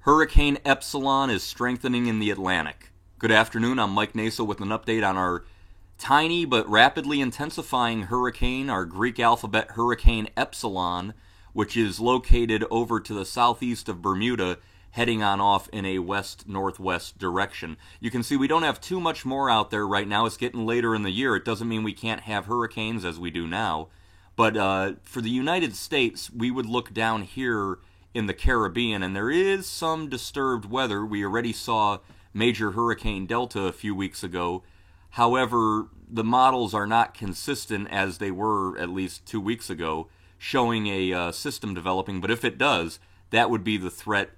Hurricane Epsilon is strengthening in the Atlantic. Good afternoon, I'm Mike Nasa with an update on our tiny but rapidly intensifying hurricane, our Greek alphabet Hurricane Epsilon, which is located over to the southeast of Bermuda, heading on off in a west-northwest direction. You can see we don't have too much more out there right now. It's getting later in the year. It doesn't mean we can't have hurricanes as we do now. But for the United States, we would look down here in the Caribbean, and there is some disturbed weather. We already saw Major Hurricane Delta a few weeks ago. However, the models are not consistent as they were at least 2 weeks ago, showing a system developing. But if it does, that would be the threat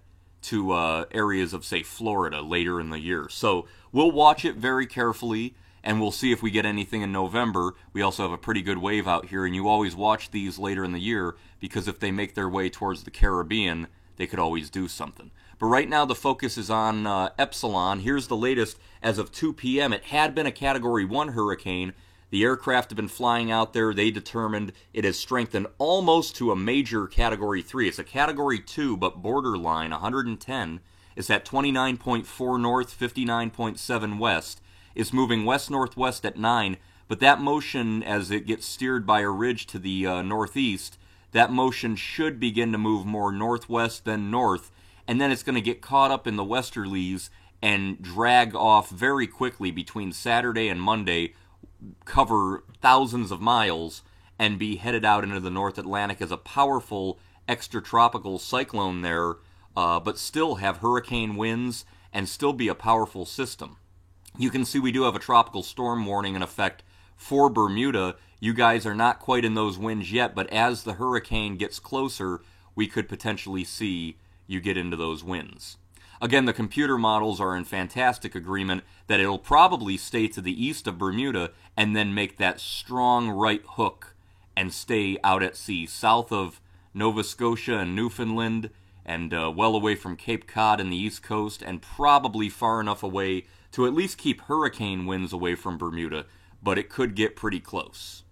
to areas of, say, Florida later in the year. So we'll watch it very carefully, and we'll see if we get anything in November. We also have a pretty good wave out here, and you always watch these later in the year, because if they make their way towards the Caribbean, they could always do something. But right now the focus is on Epsilon. Here's the latest as of 2 p.m. It had been a Category 1 hurricane. The aircraft have been flying out there. They determined it has strengthened almost to a major Category 3. It's a Category 2, but borderline, 110. It's at 29.4 north, 59.7 west. It's moving west-northwest at 9, but that motion, as it gets steered by a ridge to the northeast, that motion should begin to move more northwest than north, and then it's going to get caught up in the westerlies and drag off very quickly between Saturday and Monday, cover thousands of miles, and be headed out into the North Atlantic as a powerful extratropical cyclone there, but still have hurricane winds and still be a powerful system. You can see we do have a tropical storm warning in effect for Bermuda. You guys are not quite in those winds yet, but as the hurricane gets closer, we could potentially see you get into those winds. Again, the computer models are in fantastic agreement that it'll probably stay to the east of Bermuda and then make that strong right hook and stay out at sea, south of Nova Scotia and Newfoundland, and well away from Cape Cod and the East Coast, and probably far enough away to at least keep hurricane winds away from Bermuda, but it could get pretty close.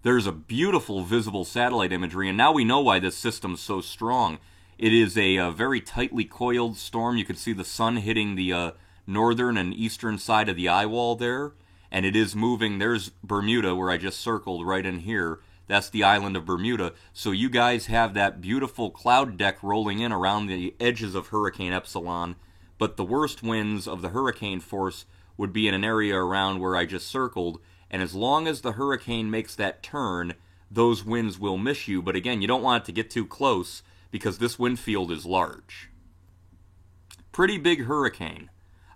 There's a beautiful visible satellite imagery, and now we know why this system's so strong. It is a very tightly coiled storm. You can see the sun hitting the northern and eastern side of the eye wall there, and it is moving. There's Bermuda, where I just circled right in here. That's the island of Bermuda. So you guys have that beautiful cloud deck rolling in around the edges of Hurricane Epsilon, but the worst winds of the hurricane force would be in an area around where I just circled, and as long as the hurricane makes that turn, those winds will miss you. But again, you don't want it to get too close, because this wind field is large. Pretty big hurricane.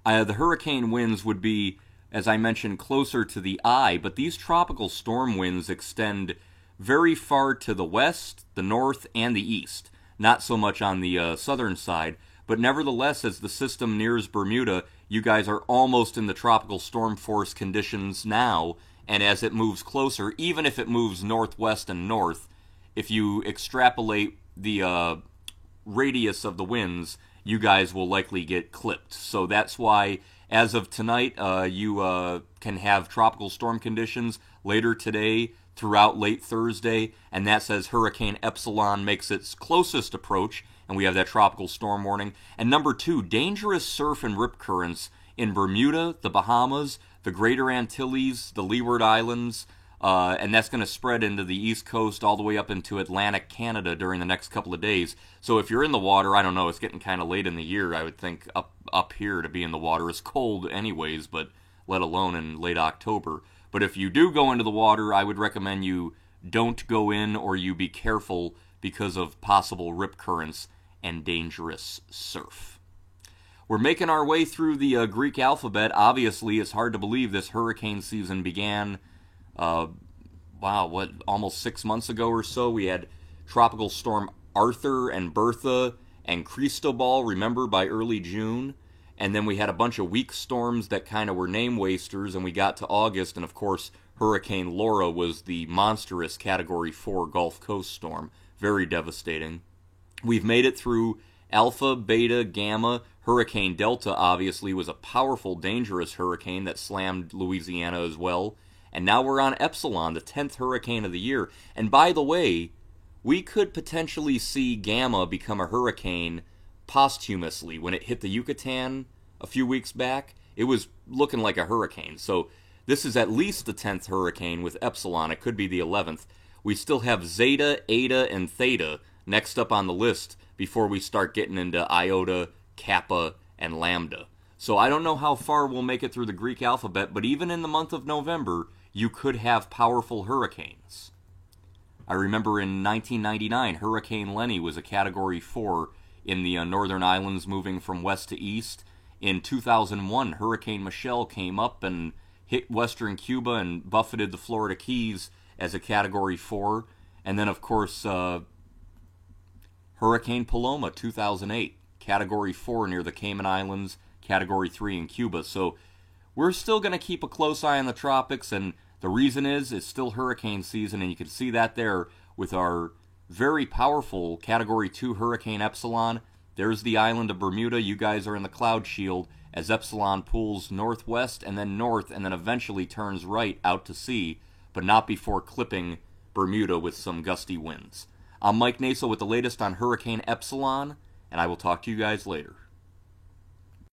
The hurricane winds would be, as I mentioned, closer to the eye, but these tropical storm winds extend very far to the west, the north, and the east. Not so much on the southern side, but nevertheless, as the system nears Bermuda, you guys are almost in the tropical storm force conditions now, and as it moves closer, even if it moves northwest and north, if you extrapolate the radius of the winds, you guys will likely get clipped. So that's why, as of tonight, you can have tropical storm conditions later today throughout late Thursday, and that's as Hurricane Epsilon makes its closest approach, and we have that tropical storm warning. And number 2, dangerous surf and rip currents in Bermuda, the Bahamas, the Greater Antilles, the Leeward Islands, and that's going to spread into the East Coast all the way up into Atlantic Canada during the next couple of days. So if you're in the water, I don't know, it's getting kind of late in the year, I would think, up here to be in the water. It's cold anyways, but let alone in late October. But if you do go into the water, I would recommend you don't go in, or you be careful because of possible rip currents and dangerous surf. We're making our way through the Greek alphabet. Obviously, it's hard to believe this hurricane season began, almost 6 months ago or so. We had Tropical Storm Arthur and Bertha and Cristobal, remember, by early June. And then we had a bunch of weak storms that kind of were name wasters, and we got to August, and of course, Hurricane Laura was the monstrous Category 4 Gulf Coast storm. Very devastating. We've made it through Alpha, Beta, Gamma. Hurricane Delta, obviously, was a powerful, dangerous hurricane that slammed Louisiana as well. And now we're on Epsilon, the 10th hurricane of the year. And by the way, we could potentially see Gamma become a hurricane posthumously when it hit the Yucatan a few weeks back. It was looking like a hurricane. So this is at least the 10th hurricane with Epsilon. It could be the 11th. We still have Zeta, Eta, and Theta next up on the list before we start getting into Iota, Kappa, and Lambda. So I don't know how far we'll make it through the Greek alphabet, but even in the month of November, you could have powerful hurricanes. I remember in 1999, Hurricane Lenny was a Category 4 in the Northern Islands moving from west to east. In 2001, Hurricane Michelle came up and hit western Cuba and buffeted the Florida Keys as a Category 4. And then, of course, Hurricane Paloma, 2008, Category 4 near the Cayman Islands, Category 3 in Cuba. So we're still going to keep a close eye on the tropics, and the reason is it's still hurricane season, and you can see that there with our very powerful Category 2 Hurricane Epsilon. There's the island of Bermuda. You guys are in the cloud shield as Epsilon pulls northwest and then north and then eventually turns right out to sea, but not before clipping Bermuda with some gusty winds. I'm Mike Naso with the latest on Hurricane Epsilon, and I will talk to you guys later.